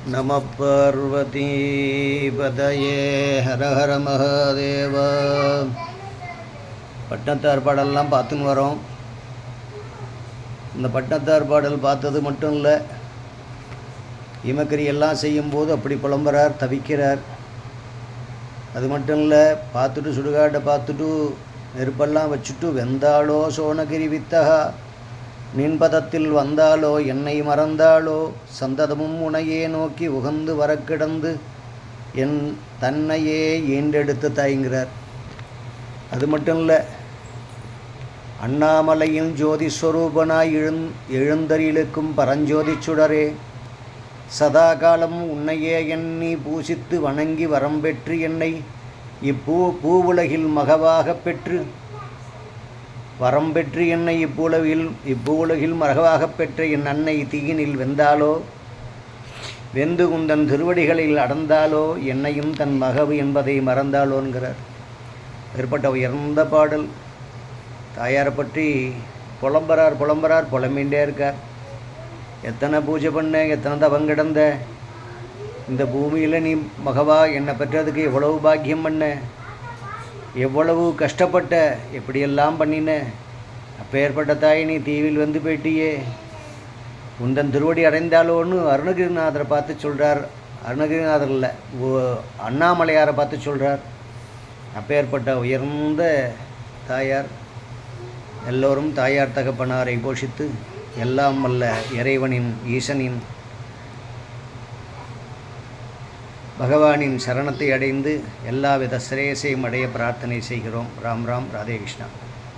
நம பார்வதி பதயே ஹர ஹர மகாதேவ. பட்டினத்தார் பாடல்லாம் பார்த்துன்னு வரோம். இந்த பட்டினத்தார் பாடல் பார்த்தது மட்டும் இல்லை, இமக்கரி எல்லாம் செய்யும்போது அப்படி புலம்புறார், தவிக்கிறார். அது மட்டும் இல்லை, பார்த்துட்டு சுடுகாட்டை பார்த்துட்டு நெருப்பெல்லாம் வச்சுட்டு வெந்தாளோ சோனகிரி வித்தகா, நின்பதத்தில் வந்தாலோ என்னை மறந்தாலோ, சந்ததமும் உனையே நோக்கி உகந்து வரக்கிடந்து என் தன்னையே ஈண்டெடுத்து தாய்ங்கிறார். அது மட்டும் இல்லை, அண்ணாமலையின் ஜோதி ஸ்வரூபனாய் எழுந்தரிலுக்கும் பரஞ்சோதி சுடரே, சதா காலம் உன்னையே எண்ணி பூசித்து வணங்கி வரம் பெற்று என்னை பூவுலகில் மகவாகப் பெற்று வரம் பெற்று என்னை இப்பூவுலகில் மகவாகப் பெற்ற என் அன்னை தீயினில் வெந்தாலோ, வெந்து குந்தன் திருவடிகளில் அடர்ந்தாலோ, என்னையும் தன் மகவு என்பதை மறந்தாலோங்கிறார். ஏற்பட்ட உயர்ந்த பாடல். தாயாரை பற்றி புலம்புறார், புலம்பின்றே இருக்கார். எத்தனை பூஜை பண்ண, எத்தனை தவம் கிடந்த, இந்த பூமியில் நீ மகவா என்னை பெற்றதுக்கு எவ்வளவு பாக்கியம் பண்ண, எவ்வளவு கஷ்டப்பட்ட, எப்படியெல்லாம் பண்ணின, அப்பேற்பட்ட தாய் நீ தீவில் வந்து போயிட்டியே, உந்தன் திருவடி அடைந்தாலோன்னு அருணகிரிநாதரை பார்த்து சொல்கிறார். அருணகிரிநாதர் இல்லை, அண்ணாமலையாரை பார்த்து சொல்கிறார். அப்பேற்பட்ட உயர்ந்த தாயார். எல்லோரும் தாயார் தகப்பனாரை போஷித்து எல்லாம் வல்ல இறைவனின் ஈசனின் பகவானின் சரணத்தை அடைந்து எல்லாவித சிரேயசையும் அடைய பிரார்த்தனை செய்கிறோம். ராம் ராம். ராதே கிருஷ்ணா.